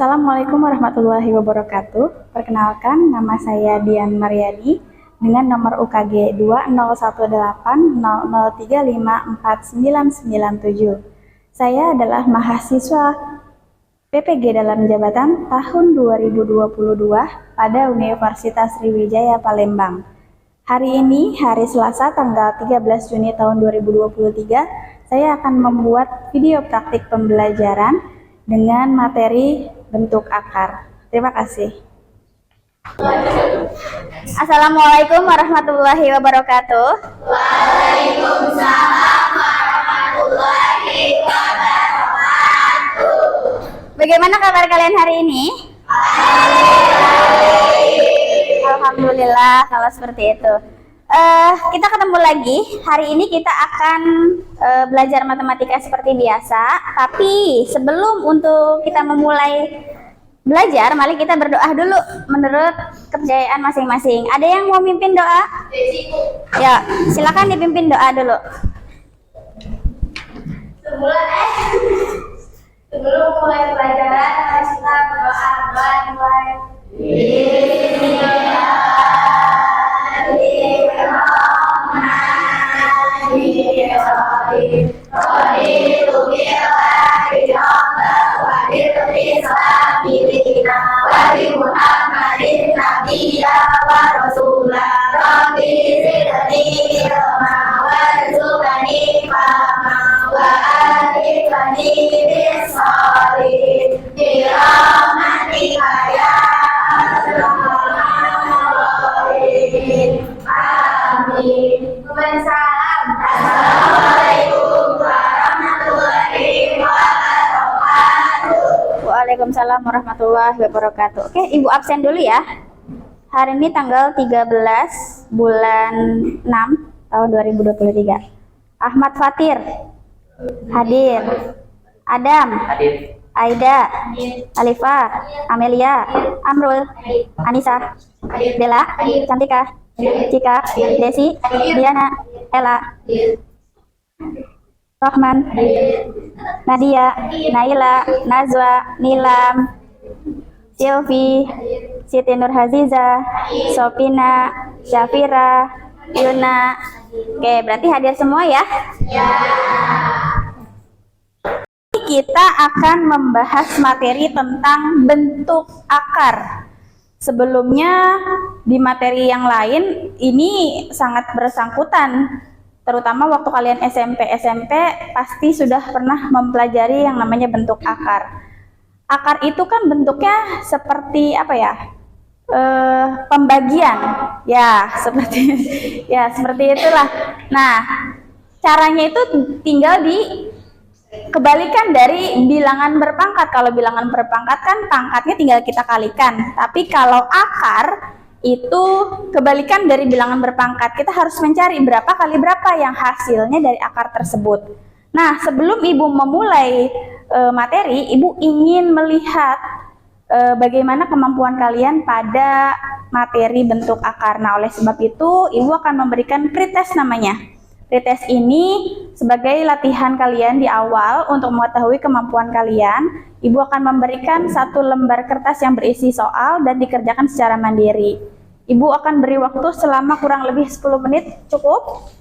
Assalamualaikum warahmatullahi wabarakatuh. Perkenalkan, nama saya Dian Mariani dengan nomor UKG 201800354997. Saya adalah mahasiswa PPG dalam jabatan tahun 2022 pada Universitas Sriwijaya Palembang. Hari ini, hari Selasa tanggal 13 Juni tahun 2023, saya akan membuat video praktik pembelajaran dengan materi bentuk akar. Terima kasih. Assalamualaikum warahmatullahi wabarakatuh. Waalaikumsalam warahmatullahi wabarakatuh. Bagaimana kabar kalian hari ini? Alhamdulillah kalau seperti itu. Kita ketemu lagi. Hari ini kita akan belajar matematika seperti biasa. Tapi sebelum untuk kita memulai belajar, mari kita berdoa dulu menurut kepercayaan masing-masing. Ada yang mau mimpin doa? Ya, silakan dipimpin doa dulu. Sebelum mulai pelajaran, kita berdoa dimulai. Waalaikumsalam warahmatullahi wabarakatuh. Oke, Ibu absen dulu ya. Hari ini tanggal 13 bulan 6 tahun 2023. Ahmad Fatir hadir. Adam Hadir. Aida, Alifa, Amelia, Amrul, Anissa, Bella, Cantika, Cika, Desi, Diana, Ella, Rohman, Nadia, Naila, Nazwa, Nilam, Silvi, Siti Nurhaziza, Sopina, Syafira, Yuna. Oke, berarti hadir semua ya? Kita akan membahas materi tentang bentuk akar. Sebelumnya di materi yang lain ini sangat bersangkutan, terutama waktu kalian SMP pasti sudah pernah mempelajari yang namanya bentuk akar. Akar itu kan bentuknya seperti apa ya? Pembagian. Ya, seperti itulah. Nah, caranya itu tinggal kebalikan dari bilangan berpangkat. Kalau bilangan berpangkat kan pangkatnya tinggal kita kalikan. Tapi kalau akar itu kebalikan dari bilangan berpangkat. Kita harus mencari berapa kali berapa yang hasilnya dari akar tersebut. Nah, sebelum Ibu memulai materi, Ibu ingin melihat bagaimana kemampuan kalian pada materi bentuk akar. Nah, oleh sebab itu Ibu akan memberikan pretest namanya. Pretest ini sebagai latihan kalian di awal untuk mengetahui kemampuan kalian. Ibu akan memberikan satu lembar kertas yang berisi soal dan dikerjakan secara mandiri. Ibu akan beri waktu selama kurang lebih 10 menit, cukup?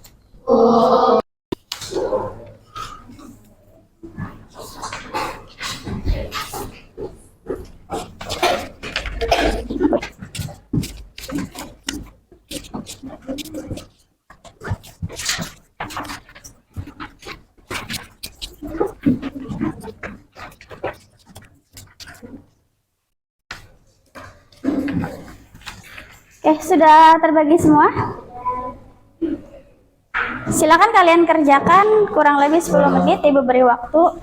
Oke, sudah terbagi semua? Silakan kalian kerjakan kurang lebih 10 menit, Ibu beri waktu.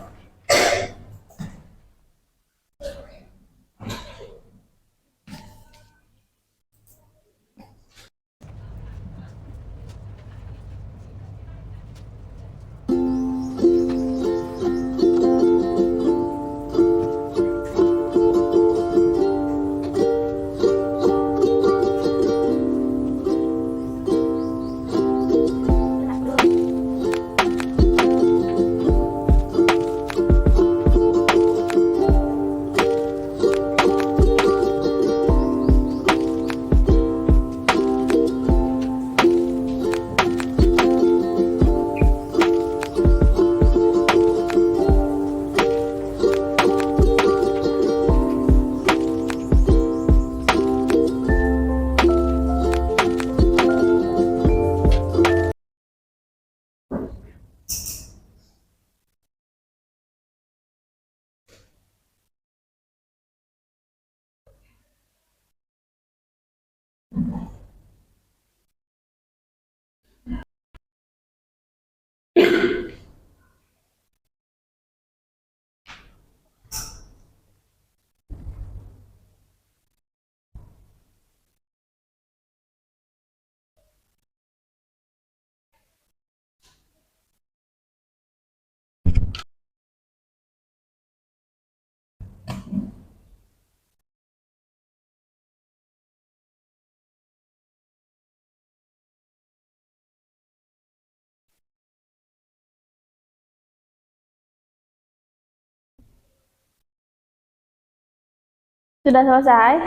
Sudah selesai?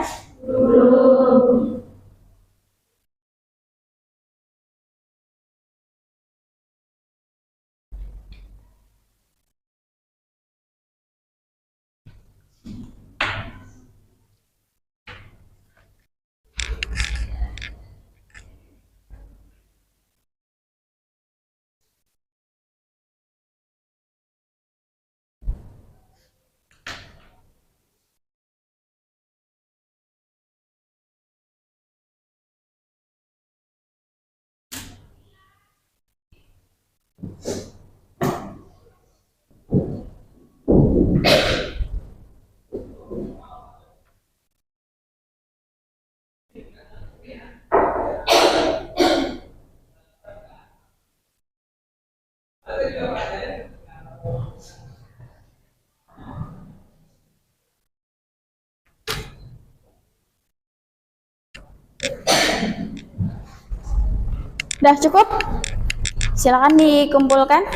Udah cukup? Silakan dikumpulkan.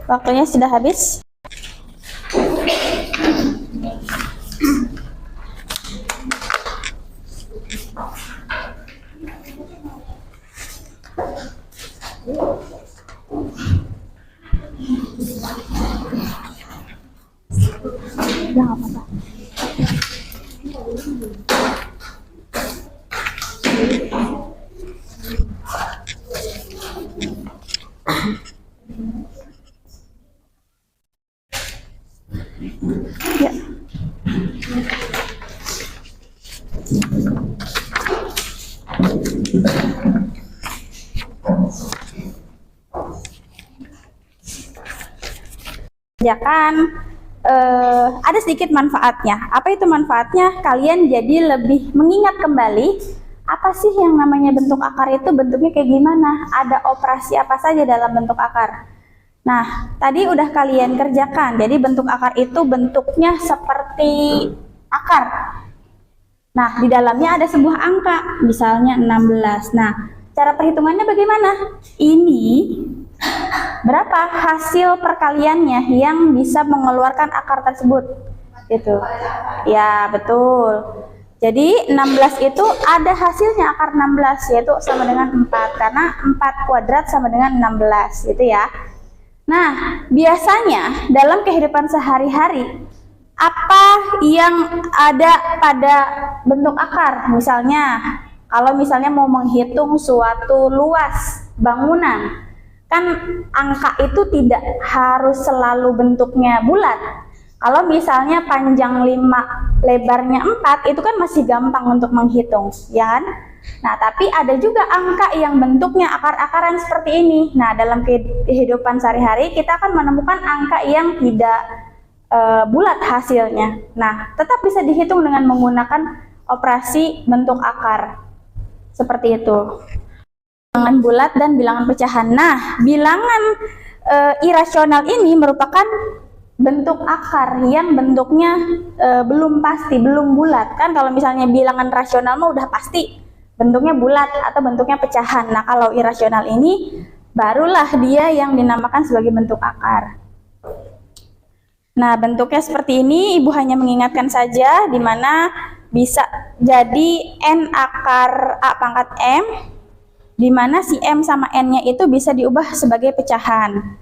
Waktunya sudah habis. Udah nggak apa-apa. Ya. Kerjakan ada sedikit manfaatnya. Apa itu manfaatnya? Kalian jadi lebih mengingat kembali apa sih yang namanya bentuk akar itu, bentuknya kayak gimana, ada operasi apa saja dalam bentuk akar. Nah, tadi udah kalian kerjakan. Jadi bentuk akar itu bentuknya seperti akar. Nah, di dalamnya ada sebuah angka, misalnya 16. Nah, cara perhitungannya bagaimana? Ini berapa hasil perkaliannya yang bisa mengeluarkan akar tersebut? Gitu. Ya, betul. Jadi 16 itu ada hasilnya akar 16, yaitu sama dengan 4. Karena 4 kuadrat sama dengan 16, gitu ya. Nah, biasanya dalam kehidupan sehari-hari, apa yang ada pada bentuk akar? Misalnya, kalau misalnya mau menghitung suatu luas bangunan, kan angka itu tidak harus selalu bentuknya bulat. Kalau misalnya panjang 5, lebarnya 4, itu kan masih gampang untuk menghitung, ya kan? Nah, tapi ada juga angka yang bentuknya akar-akaran seperti ini. Nah, dalam kehidupan sehari-hari kita akan menemukan angka yang tidak bulat hasilnya. Nah, tetap bisa dihitung dengan menggunakan operasi bentuk akar. Seperti itu. Bilangan bulat dan bilangan pecahan. Nah, bilangan irasional ini merupakan bentuk akar yang bentuknya belum pasti, belum bulat. Kan kalau misalnya bilangan rasional mah udah pasti bentuknya bulat atau bentuknya pecahan. Nah, kalau irasional ini barulah dia yang dinamakan sebagai bentuk akar. Nah, bentuknya seperti ini, Ibu hanya mengingatkan saja di mana bisa jadi N akar A pangkat M, di mana si M sama N-nya itu bisa diubah sebagai pecahan.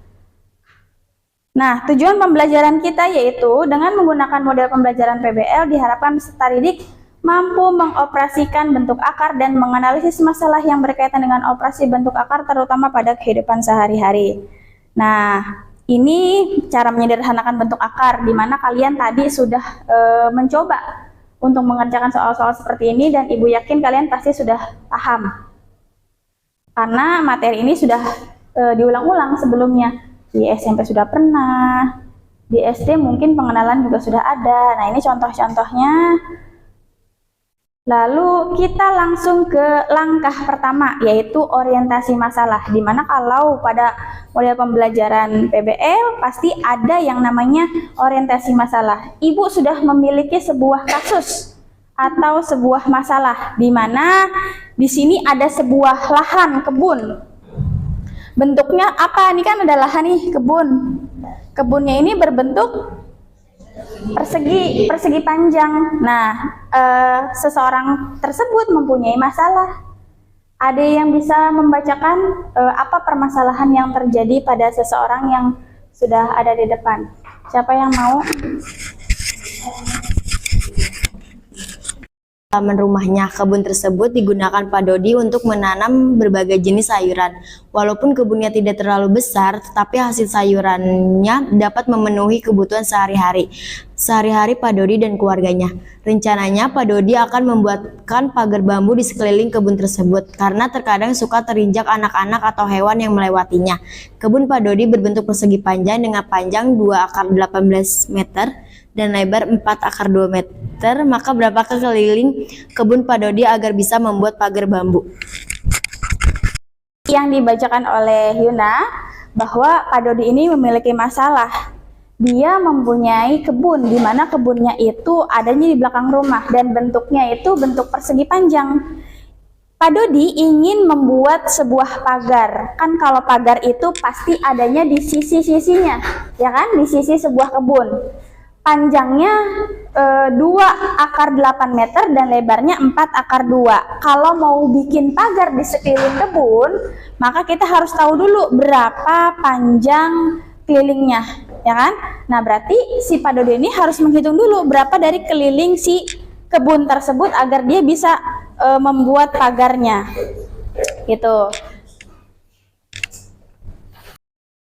Nah, tujuan pembelajaran kita yaitu dengan menggunakan model pembelajaran PBL diharapkan peserta didik mampu mengoperasikan bentuk akar dan menganalisis masalah yang berkaitan dengan operasi bentuk akar terutama pada kehidupan sehari-hari. Nah, ini cara menyederhanakan bentuk akar di mana kalian tadi sudah mencoba untuk mengerjakan soal-soal seperti ini dan Ibu yakin kalian pasti sudah paham. Karena materi ini sudah diulang-ulang sebelumnya. Di SMP sudah pernah, di SD mungkin pengenalan juga sudah ada. Nah, ini contoh-contohnya. Lalu kita langsung ke langkah pertama, yaitu orientasi masalah. Dimana kalau pada model pembelajaran PBL pasti ada yang namanya orientasi masalah. Ibu sudah memiliki sebuah kasus atau sebuah masalah, dimana di sini ada sebuah lahan kebun. Bentuknya apa? Ini kan ada lahan nih, kebun. Kebunnya ini berbentuk persegi panjang. Nah, seseorang tersebut mempunyai masalah. Ada yang bisa membacakan apa permasalahan yang terjadi pada seseorang yang sudah ada di depan? Siapa yang mau? Halaman rumahnya, kebun tersebut digunakan Pak Dodi untuk menanam berbagai jenis sayuran. Walaupun kebunnya tidak terlalu besar, tetapi hasil sayurannya dapat memenuhi kebutuhan sehari-hari Pak Dodi dan keluarganya. Rencananya Pak Dodi akan membuatkan pagar bambu di sekeliling kebun tersebut, karena terkadang suka terinjak anak-anak atau hewan yang melewatinya. Kebun Pak Dodi berbentuk persegi panjang dengan panjang 2 akar 18 meter dan lebar 4 akar 2 meter. Maka berapakah keliling kebun Pak Dodi agar bisa membuat pagar bambu? Yang dibacakan oleh Yuna bahwa Pak Dodi ini memiliki masalah. Dia mempunyai kebun di mana kebunnya itu adanya di belakang rumah dan bentuknya itu bentuk persegi panjang. Pak Dodi ingin membuat sebuah pagar. Kan kalau pagar itu pasti adanya di sisi-sisinya, ya kan? Di sisi sebuah kebun. Panjangnya 2 akar 8 meter dan lebarnya 4 akar 2. Kalau mau bikin pagar di sekeliling kebun, maka kita harus tahu dulu berapa panjang kelilingnya, ya kan? Nah, berarti si Pak Dodi ini harus menghitung dulu berapa dari keliling si kebun tersebut agar dia bisa membuat pagarnya. Gitu.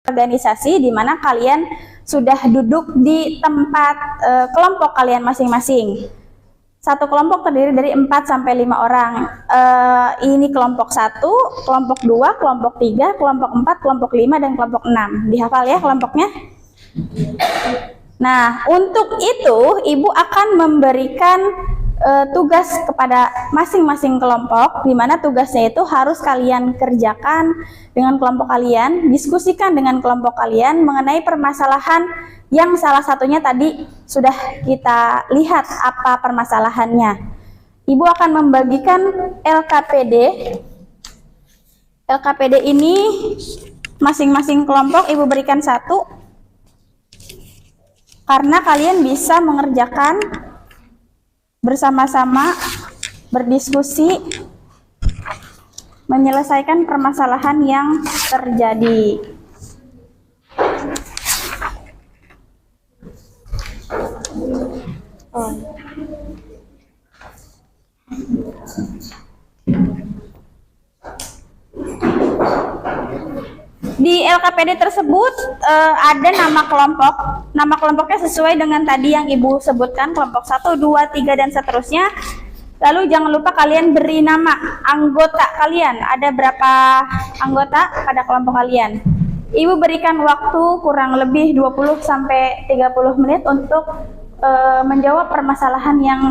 Organisasi di mana kalian sudah duduk di tempat kelompok kalian masing-masing. Satu kelompok terdiri dari 4 sampai 5 orang. Ini kelompok 1, kelompok 2, kelompok 3, kelompok 4, kelompok 5, dan kelompok 6. Dihafal ya kelompoknya? Nah, untuk itu Ibu akan memberikan tugas kepada masing-masing kelompok, di mana tugasnya itu harus kalian kerjakan dengan kelompok kalian, diskusikan dengan kelompok kalian mengenai permasalahan yang salah satunya tadi sudah kita lihat apa permasalahannya. Ibu akan membagikan LKPD. LKPD ini masing-masing kelompok Ibu berikan 1, karena kalian bisa mengerjakan bersama-sama, berdiskusi, menyelesaikan permasalahan yang terjadi. Di LKPD tersebut ada nama kelompok. Nama kelompoknya sesuai dengan tadi yang Ibu sebutkan, kelompok 1, 2, 3, dan seterusnya. Lalu jangan lupa kalian beri nama anggota kalian. Ada berapa anggota pada kelompok kalian? Ibu berikan waktu kurang lebih 20 sampai 30 menit untuk menjawab permasalahan yang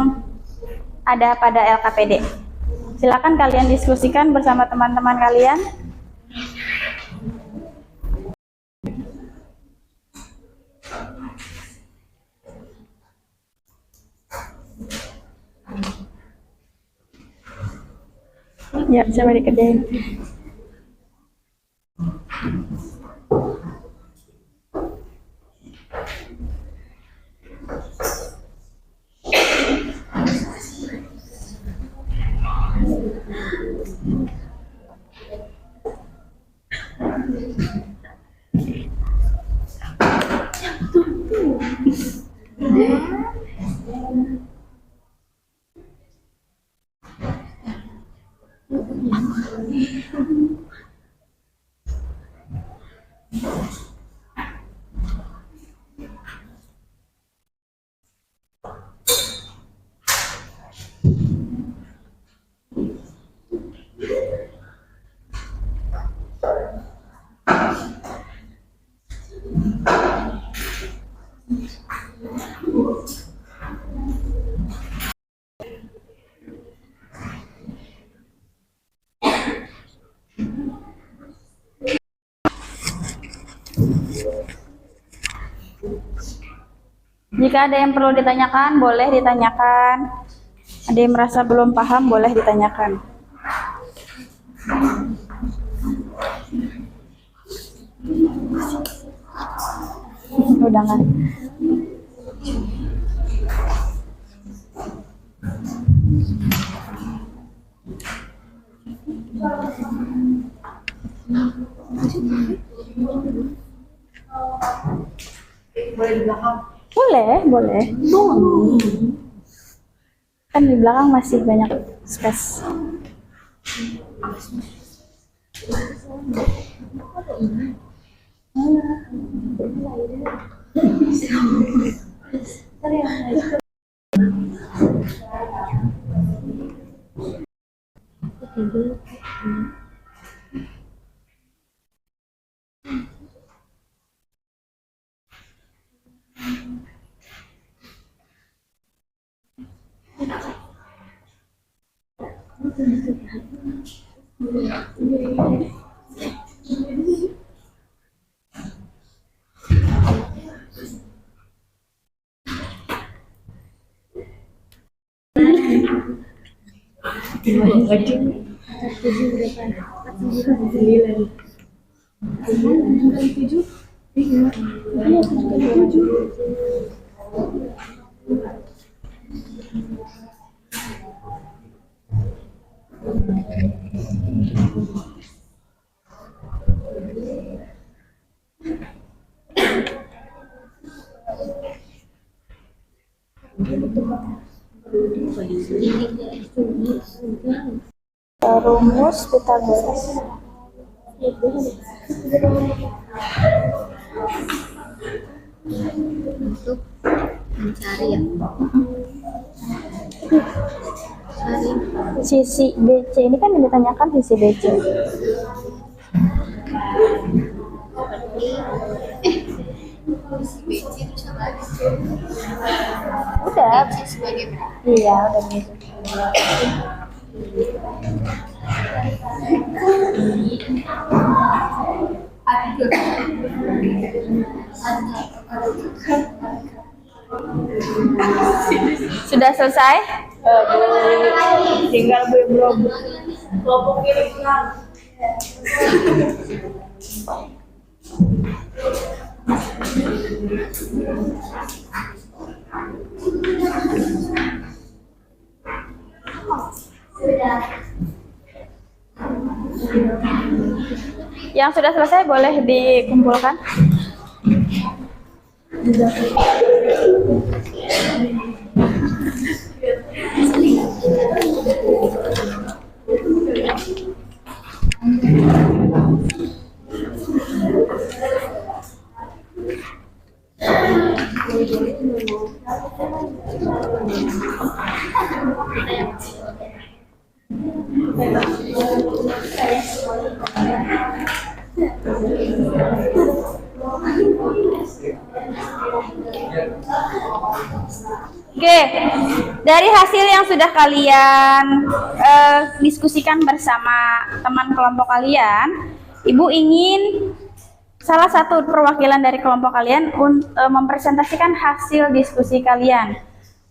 ada pada LKPD. Silakan kalian diskusikan bersama teman-teman kalian. Ya, coba dikerjain. Jika ada yang perlu ditanyakan, boleh ditanyakan. Ada yang merasa belum paham, boleh ditanyakan. Udah kan? Boleh, boleh. Kan di belakang masih banyak space. Rumus Pythagoras. Untuk mencari ya. Sisi BC ini kan yang ditanyakan sisi BC. BC itu sama Udah, BC sebagai berapa? iya udah gitu. Sudah selesai? Tinggal belum kelompok kiri pulang. Yang sudah selesai boleh dikumpulkan. Oke, dari hasil yang sudah kalian diskusikan bersama teman kelompok kalian, Ibu ingin salah satu perwakilan dari kelompok kalian mempresentasikan hasil diskusi kalian.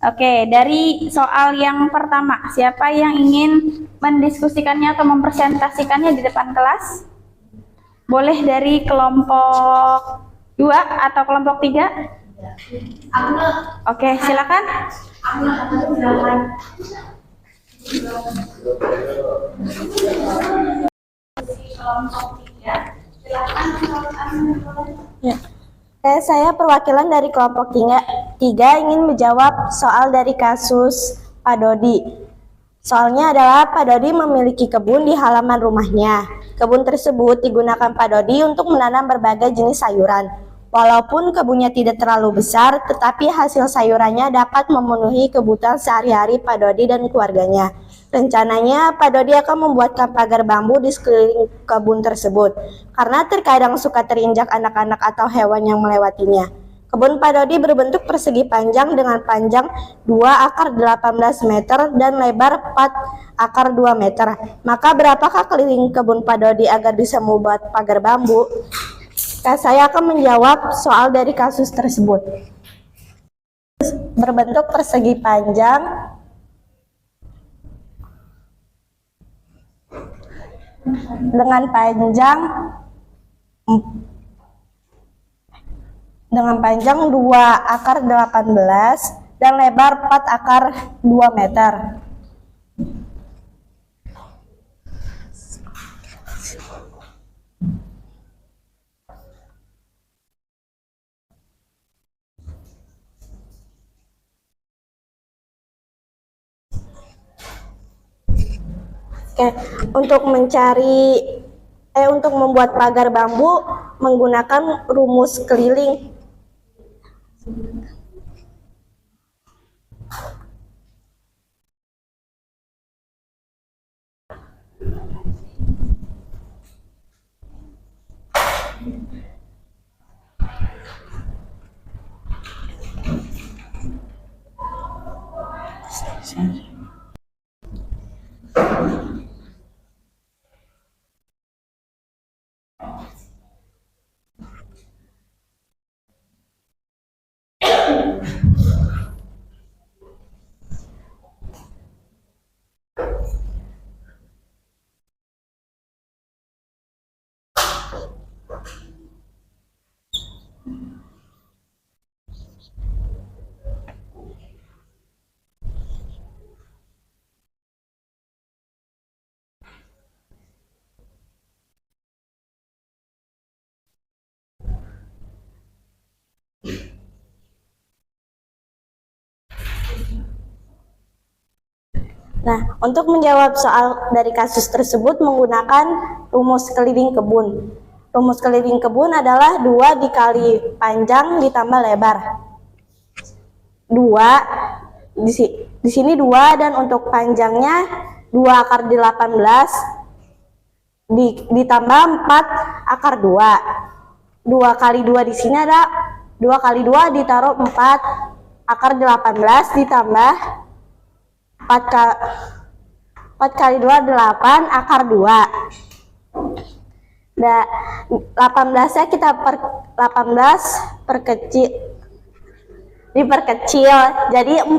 Oke, dari soal yang pertama, siapa yang ingin mendiskusikannya atau mempresentasikannya di depan kelas? Boleh dari kelompok 2 atau kelompok 3? Oke, silakan. Ya. Saya perwakilan dari kelompok 3 ingin menjawab soal dari kasus Pak Dodi. Soalnya adalah Pak Dodi memiliki kebun di halaman rumahnya. Kebun tersebut digunakan Pak Dodi untuk menanam berbagai jenis sayuran. Walaupun kebunnya tidak terlalu besar, tetapi hasil sayurannya dapat memenuhi kebutuhan sehari-hari Pak Dodi dan keluarganya. Rencananya, Pak Dodi akan membuatkan pagar bambu di sekeliling kebun tersebut, karena terkadang suka terinjak anak-anak atau hewan yang melewatinya. Kebun Pak Dodi berbentuk persegi panjang dengan panjang 2 akar 18 meter dan lebar 4 akar 2 meter. Maka berapakah keliling kebun Pak Dodi agar bisa membuat pagar bambu? Saya akan menjawab soal dari kasus tersebut. Berbentuk persegi panjang dengan panjang 2 akar 18 dan lebar 4 akar 2 meter. Oke, untuk membuat pagar bambu menggunakan rumus keliling. Nah, untuk menjawab soal dari kasus tersebut menggunakan rumus keliling kebun. Rumus keliling kebun adalah 2 dikali panjang ditambah lebar. 2 di sini 2, dan untuk panjangnya 2 akar 18 ditambah 4 akar 2. 2 kali 2 di sini ada 2 kali 2 ditaruh 4 akar 18 ditambah 4 kali 2 8 akar 2. Nah, 18-nya kita 18 diperkecil jadi 4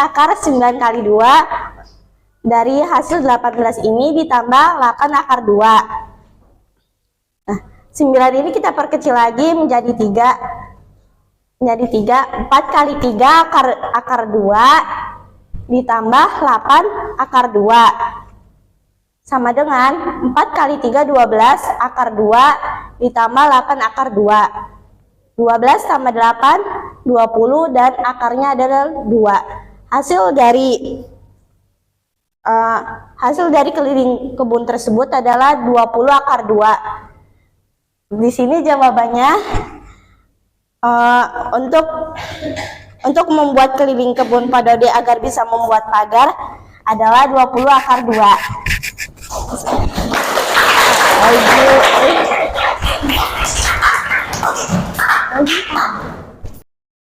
akar 9 kali 2. Dari hasil 18 ini ditambah 8 akar 2. Nah, 9 ini kita perkecil lagi menjadi 3. 4 kali 3 akar 2 ditambah 8 akar 2 sama dengan 4 kali 3 12 akar 2 ditambah 8 akar 2. 12 tambah 8 20 dan akarnya adalah 2. Hasil dari keliling kebun tersebut adalah 20 akar 2. Di sini jawabannya untuk membuat keliling kebun Pak Dodi agar bisa membuat pagar adalah 20 akar 2.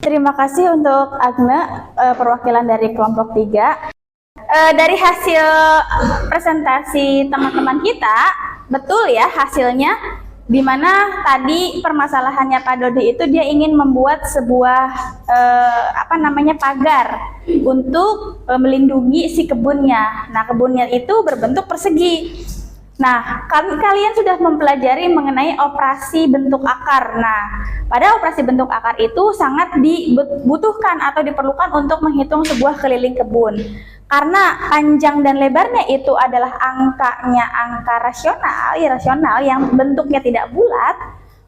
Terima kasih untuk Agne, perwakilan dari kelompok 3. Dari hasil presentasi teman-teman kita, betul ya hasilnya, di mana tadi permasalahannya Pak Dodi itu dia ingin membuat sebuah pagar untuk melindungi si kebunnya. Nah, kebunnya itu berbentuk persegi. Nah, kalian sudah mempelajari mengenai operasi bentuk akar. Nah, pada operasi bentuk akar itu sangat dibutuhkan atau diperlukan untuk menghitung sebuah keliling kebun. Karena panjang dan lebarnya itu adalah angka irasional yang bentuknya tidak bulat,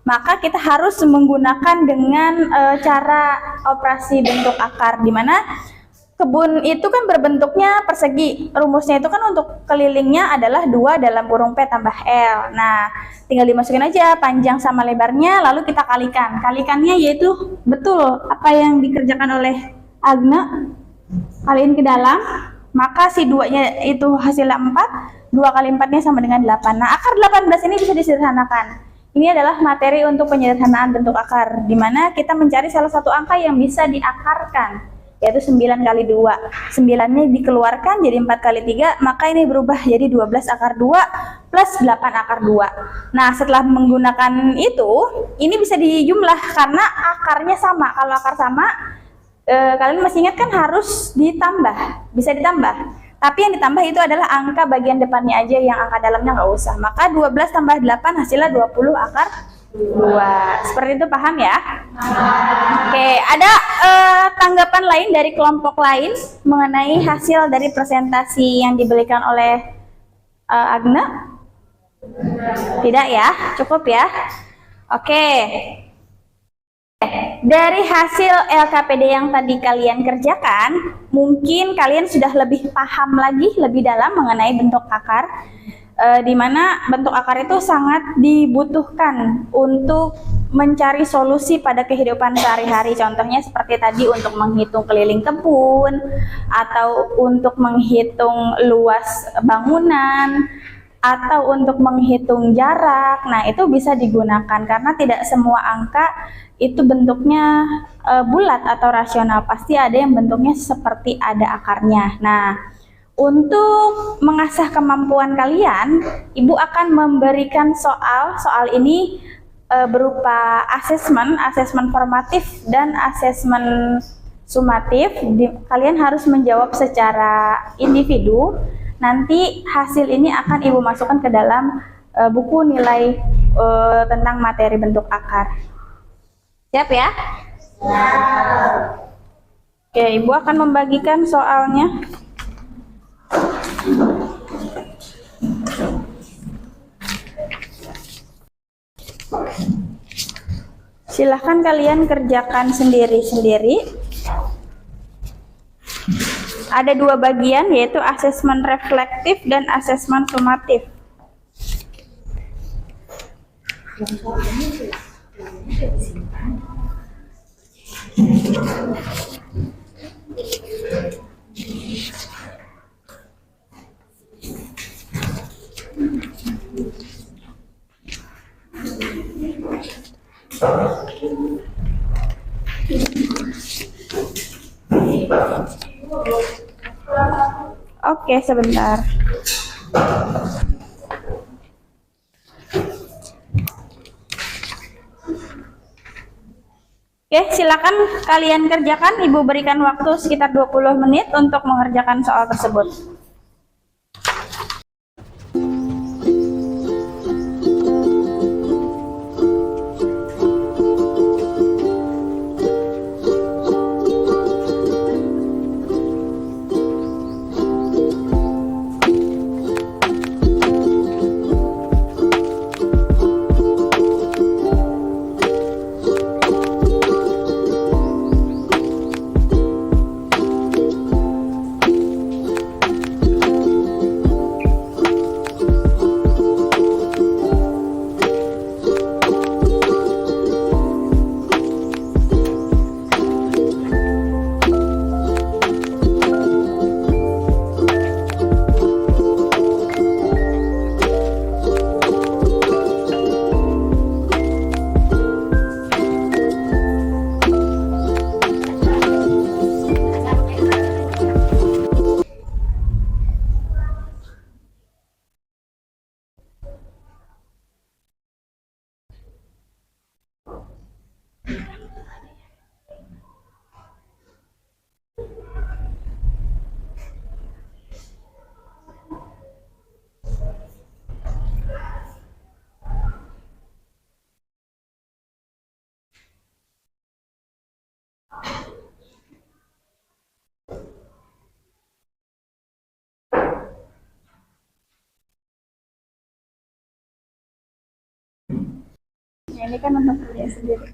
maka kita harus menggunakan dengan cara operasi bentuk akar, di mana kebun itu kan berbentuknya persegi. Rumusnya itu kan untuk kelilingnya adalah 2 dalam kurung P tambah L. Nah, tinggal dimasukin aja panjang sama lebarnya, lalu kita kalikan. Kalikannya yaitu betul apa yang dikerjakan oleh Agne, kaliin ke dalam, maka si 2-nya itu hasilnya 4, 2 kali 4-nya sama dengan 8. Nah, akar 18 ini bisa disederhanakan. Ini adalah materi untuk penyederhanaan bentuk akar, di mana kita mencari salah satu angka yang bisa diakarkan, yaitu 9 kali 2. 9-nya dikeluarkan jadi 4 kali 3, maka ini berubah jadi 12 akar 2 plus 8 akar 2. Nah, setelah menggunakan itu, ini bisa dijumlah karena akarnya sama. Kalau akar sama, kalian masih ingat kan harus ditambah, bisa ditambah. Tapi yang ditambah itu adalah angka bagian depannya aja, yang angka dalamnya nggak usah. Maka 12 tambah 8 hasilnya 20 akar 2. Seperti itu, paham ya? Oke, ada tanggapan lain dari kelompok lain mengenai hasil dari presentasi yang diberikan oleh Agne? Tidak ya? Cukup ya? Oke. Dari hasil LKPD yang tadi kalian kerjakan, mungkin kalian sudah lebih paham lagi lebih dalam mengenai bentuk akar, di mana bentuk akar itu sangat dibutuhkan untuk mencari solusi pada kehidupan sehari-hari. Contohnya seperti tadi untuk menghitung keliling kebun, atau untuk menghitung luas bangunan, atau untuk menghitung jarak. Nah, itu bisa digunakan karena tidak semua angka itu bentuknya bulat atau rasional. Pasti ada yang bentuknya seperti ada akarnya. Nah, untuk mengasah kemampuan kalian, Ibu akan memberikan soal ini berupa asesmen formatif dan asesmen sumatif. Kalian harus menjawab secara individu. Nanti hasil ini akan Ibu masukkan ke dalam buku nilai tentang materi bentuk akar. Siap ya? Oke, Ibu akan membagikan soalnya. Silahkan kalian kerjakan sendiri-sendiri. Ada dua bagian, yaitu asesmen reflektif dan asesmen sumatif. Oke, sebentar. Oke, silakan kalian kerjakan. Ibu berikan waktu sekitar 20 menit untuk mengerjakan soal tersebut. Ini kan untuk kalian sendiri.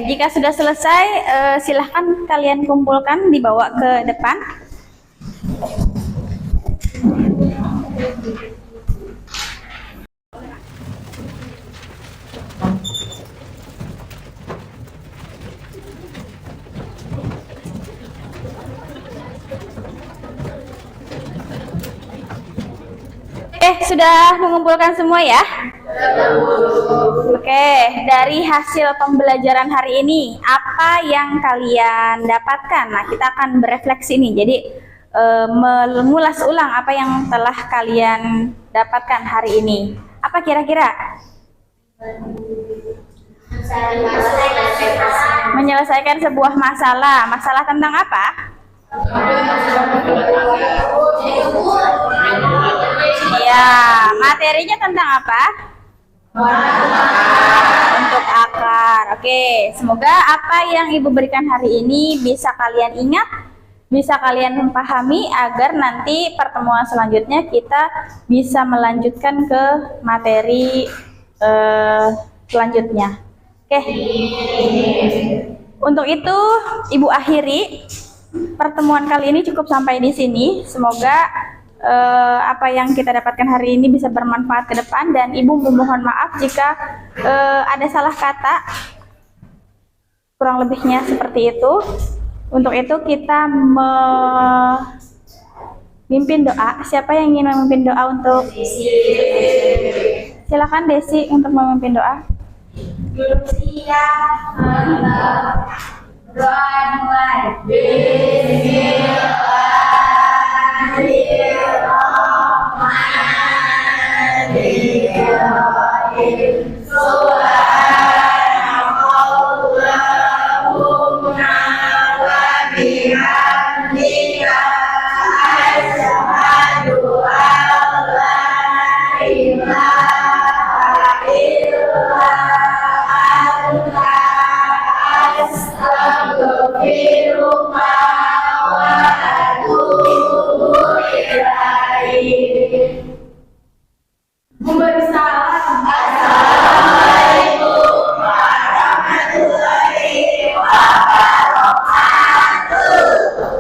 jika sudah selesai, silahkan kalian kumpulkan, dibawa ke depan. Sudah mengumpulkan semua ya? Oke, dari hasil pembelajaran hari ini, apa yang kalian dapatkan? Nah, kita akan berefleksi nih. Jadi, mengulas ulang apa yang telah kalian dapatkan hari ini. Apa kira-kira? Menyelesaikan sebuah masalah. Masalah tentang apa? Ya, materinya tentang apa? Untuk akar. Oke, semoga apa yang Ibu berikan hari ini bisa kalian ingat, bisa kalian pahami agar nanti pertemuan selanjutnya kita bisa melanjutkan ke materi selanjutnya. Oke. Untuk itu, Ibu akhiri pertemuan kali ini cukup sampai di sini. Semoga apa yang kita dapatkan hari ini bisa bermanfaat ke depan, dan Ibu memohon maaf jika ada salah kata, kurang lebihnya seperti itu. Untuk itu kita memimpin doa. Siapa yang ingin memimpin doa untuk? Silakan Desi untuk memimpin doa. Doa mulai.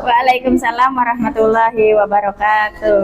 Waalaikumsalam warahmatullahi wabarakatuh.